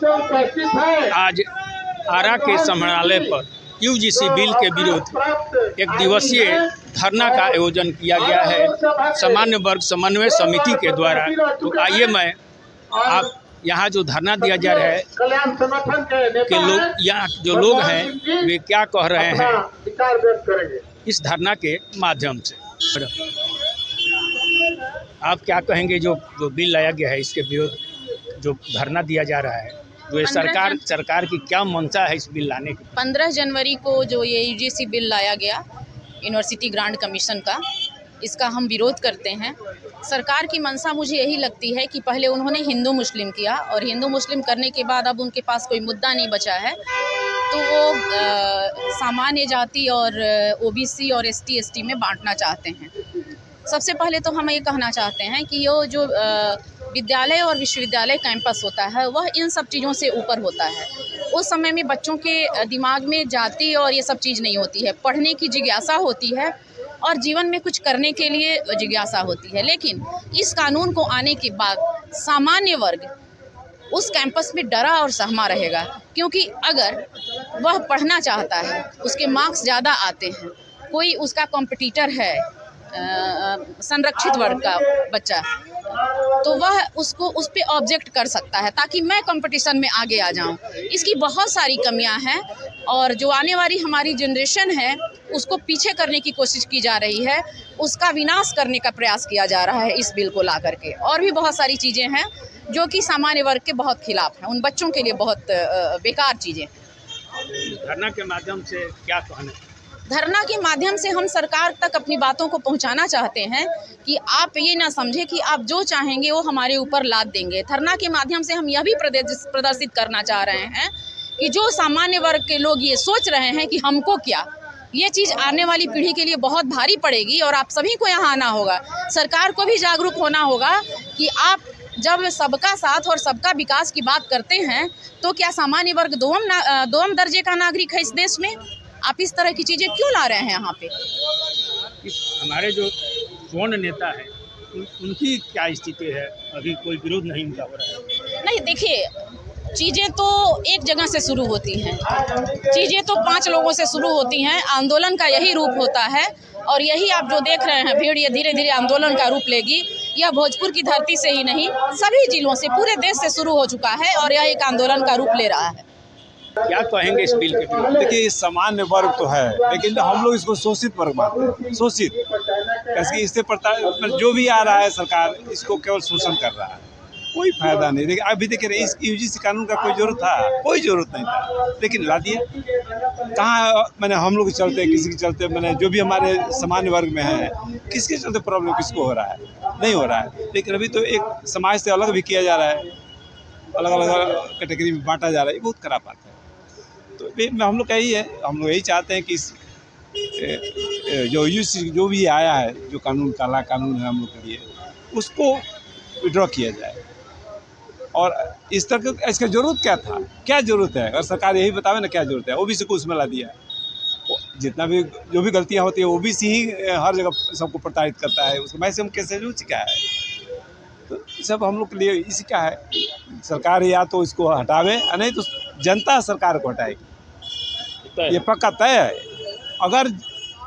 आज आरा के समाहरणालय पर यूजीसी बिल के विरुद्ध एक दिवसीय धरना का आयोजन किया गया है सामान्य वर्ग समन्वय समिति के द्वारा। तो आइए मैं आप यहाँ जो धरना दिया जा रहा है कि लोग यहाँ जो लोग हैं वे क्या कह रहे हैं इस धरना के माध्यम से। आप क्या कहेंगे जो बिल लाया गया है इसके विरुद्ध जो धरना दिया जा रहा है, जो सरकार की क्या मंशा है इस बिल लाने की? 15 जनवरी को जो ये यूजीसी बिल लाया गया यूनिवर्सिटी ग्रांट कमीशन का, इसका हम विरोध करते हैं। सरकार की मंशा मुझे यही लगती है कि पहले उन्होंने हिंदू मुस्लिम किया और हिंदू मुस्लिम करने के बाद अब उनके पास कोई मुद्दा नहीं बचा है, तो वो सामान्य जाति और ओबीसी और एसटी एसटी में बांटना चाहते हैं। सबसे पहले तो हम ये कहना चाहते हैं कि ये जो विद्यालय और विश्वविद्यालय कैंपस होता है वह इन सब चीज़ों से ऊपर होता है। उस समय में बच्चों के दिमाग में जाति और ये सब चीज़ नहीं होती है, पढ़ने की जिज्ञासा होती है और जीवन में कुछ करने के लिए जिज्ञासा होती है। लेकिन इस कानून को आने के बाद सामान्य वर्ग उस कैंपस में डरा और सहमा रहेगा, क्योंकि अगर वह पढ़ना चाहता है, उसके मार्क्स ज़्यादा आते हैं, कोई उसका कॉम्पिटिटर है संरक्षित वर्ग का बच्चा, तो वह उसको उस पे ऑब्जेक्ट कर सकता है ताकि मैं कंपटीशन में आगे आ जाऊं। इसकी बहुत सारी कमियां हैं और जो आने वाली हमारी जनरेशन है उसको पीछे करने की कोशिश की जा रही है, उसका विनाश करने का प्रयास किया जा रहा है इस बिल को ला करके। और भी बहुत सारी चीज़ें हैं जो कि सामान्य वर्ग के बहुत खिलाफ हैं, उन बच्चों के लिए बहुत बेकार चीज़ें। धरना के माध्यम से क्या कहना? धरना के माध्यम से हम सरकार तक अपनी बातों को पहुंचाना चाहते हैं कि आप ये ना समझें कि आप जो चाहेंगे वो हमारे ऊपर लाद देंगे। धरना के माध्यम से हम यह भी प्रदर्शित करना चाह रहे हैं कि जो सामान्य वर्ग के लोग ये सोच रहे हैं कि हमको क्या, ये चीज़ आने वाली पीढ़ी के लिए बहुत भारी पड़ेगी और आप सभी को यहाँ आना होगा। सरकार को भी जागरूक होना होगा कि आप जब सबका साथ और सबका विकास की बात करते हैं तो क्या सामान्य वर्ग दोम दर्जे का नागरिक है इस देश में? आप इस तरह की चीज़ें क्यों ला रहे हैं यहाँ पे? हमारे जो स्वर्ण नेता है उनकी क्या स्थिति है? अभी कोई विरोध नहीं उनका हो रहा है? नहीं, देखिए, चीज़ें तो एक जगह से शुरू होती हैं, चीज़ें तो 5 लोगों से शुरू होती हैं। आंदोलन का यही रूप होता है और यही आप जो देख रहे हैं भीड़, ये धीरे धीरे आंदोलन का रूप लेगी। यह भोजपुर की धरती से ही नहीं, सभी जिलों से, पूरे देश से शुरू हो चुका है और यह एक आंदोलन का रूप ले रहा है। क्या कहेंगे इस बिल के विरुद्ध? देखिए, सामान्य वर्ग तो है, लेकिन हम लोग इसको शोषित वर्ग मानते हैं। शोषित कैसे? इससे पड़ता जो भी आ रहा है सरकार इसको केवल शोषण कर रहा है, कोई फायदा नहीं। देखिए अभी देखिए इस यूजीसी कानून का कोई जरूरत था? कोई जरूरत नहीं था, लेकिन ला दिया। कहाँ मैंने हम लोग के चलते, किसी के चलते, मैंने जो भी हमारे सामान्य वर्ग में है, किसके चलते प्रॉब्लम किसको हो रहा है? नहीं हो रहा है। लेकिन अभी तो एक समाज से अलग भी किया जा रहा है, अलग अलग कैटेगरी में बांटा जा रहा है, ये बहुत खराब बात है। तो हम लोग का यही है, हम लोग यही चाहते हैं कि जो यूजीसी जो भी आया है, जो कानून काला कानून है हम लोग के लिए, उसको विड्रॉ किया जाए। और इस तरह का इसका जरूरत क्या था? क्या जरूरत है? अगर सरकार यही बतावे ना क्या जरूरत है। ओबीसी को उसमें ला दिया, जितना भी जो भी गलतियां होती है ओबीसी ही हर जगह सबको प्रताड़ित करता है, उसको मैक्सिमम कैसे हो चुका है। तो सब हम लोग के लिए इसी का है, सरकार या तो इसको हटावे, नहीं तो जनता सरकार को हटाएगी, ये पक्का तय है। अगर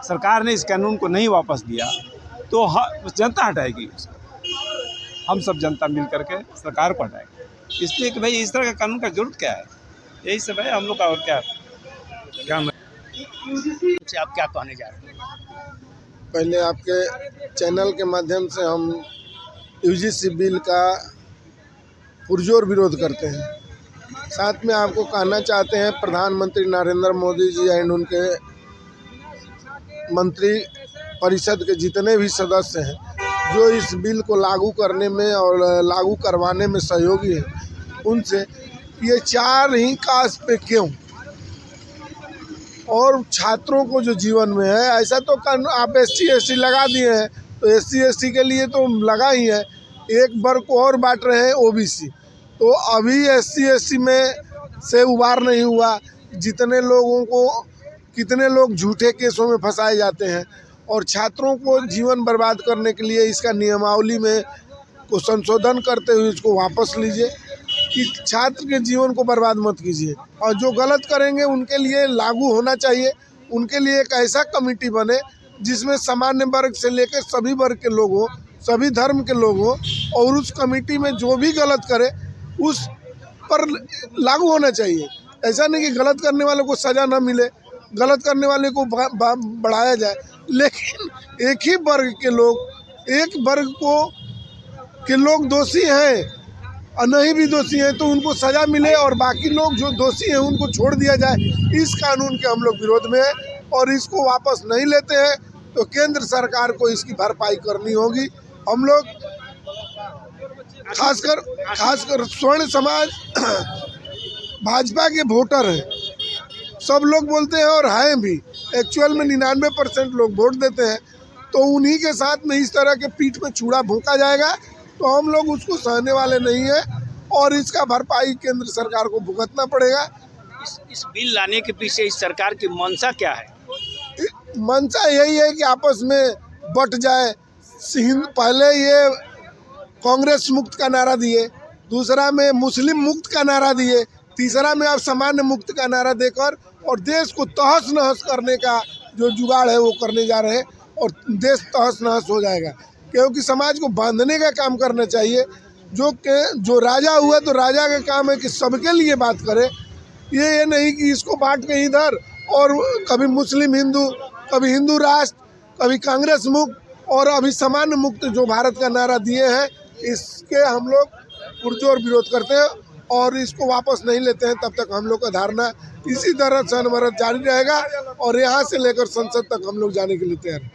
सरकार ने इस कानून को नहीं वापस दिया तो जनता हटाएगी उसको। हम सब जनता मिल करके सरकार को हटाएंगे, इसलिए कि भाई इस तरह का कानून का जरूरत क्या है? यही सब है हम लोग का। और क्या आप क्या कहने जा रहे हैं? पहले आपके चैनल के माध्यम से हम यूजीसी बिल का पुरजोर विरोध करते हैं। साथ में आपको कहना चाहते हैं प्रधानमंत्री नरेंद्र मोदी जी एंड उनके मंत्री परिषद के जितने भी सदस्य हैं जो इस बिल को लागू करने में और लागू करवाने में सहयोगी हैं, उनसे ये 4 ही कास्ट पे क्यों, और छात्रों को जो जीवन में है ऐसा तो आप SC ST लगा दिए हैं, तो SC ST के लिए तो लगा ही है। एक वर्ग को और बांट रहे हैं OBC, तो अभी SC ST में से उबार नहीं हुआ। जितने लोगों को, कितने लोग झूठे केसों में फंसाए जाते हैं, और छात्रों को जीवन बर्बाद करने के लिए इसका नियमावली में को संशोधन करते हुए इसको वापस लीजिए कि छात्र के जीवन को बर्बाद मत कीजिए, और जो गलत करेंगे उनके लिए लागू होना चाहिए। उनके लिए एक ऐसा कमेटी बने जिसमें सामान्य वर्ग से लेकर सभी वर्ग के लोग हों, सभी धर्म के लोग हों, और उस कमेटी में जो भी गलत करे उस पर लागू होना चाहिए। ऐसा नहीं कि गलत करने वाले को सज़ा ना मिले, गलत करने वाले को बढ़ाया जाए, लेकिन एक ही वर्ग के लोग, एक वर्ग के लोग दोषी हैं और नहीं भी दोषी हैं तो उनको सज़ा मिले, और बाकी लोग जो दोषी हैं उनको छोड़ दिया जाए। इस कानून के हम लोग विरोध में हैं, और इसको वापस नहीं लेते हैं तो केंद्र सरकार को इसकी भरपाई करनी होगी। हम लोग खासकर स्वर्ण समाज भाजपा के वोटर हैं, सब लोग बोलते हैं और हैं भी, एक्चुअल में 99% लोग वोट देते हैं। तो उन्हीं के साथ में इस तरह के पीठ में छुरा भोंका जाएगा तो हम लोग उसको सहने वाले नहीं हैं, और इसका भरपाई केंद्र सरकार को भुगतना पड़ेगा। इस बिल लाने के पीछे इस सरकार की मंशा क्या है? मंशा यही है कि आपस में बट जाए। पहले ये कांग्रेस मुक्त का नारा दिए, दूसरा में मुस्लिम मुक्त का नारा दिए, तीसरा में अब सामान्य मुक्त का नारा देकर और देश को तहस नहस करने का जो जुगाड़ है वो करने जा रहे हैं, और देश तहस नहस हो जाएगा। क्योंकि समाज को बांधने का काम करना चाहिए। जो राजा हुआ तो राजा का काम है कि सबके लिए बात करे, ये नहीं कि इसको बांट के इधर, और कभी मुस्लिम हिंदू, कभी हिंदू राष्ट्र, कभी कांग्रेस मुक्त, और अभी सामान्य मुक्त जो भारत का नारा दिए हैं, इसके हम लोग पुरजोर विरोध करते हैं और इसको वापस नहीं लेते हैं। तब तक हम लोग का धारणा इसी तरह से अनवरत जारी रहेगा, और यहाँ से लेकर संसद तक हम लोग जाने के लिए तैयार हैं।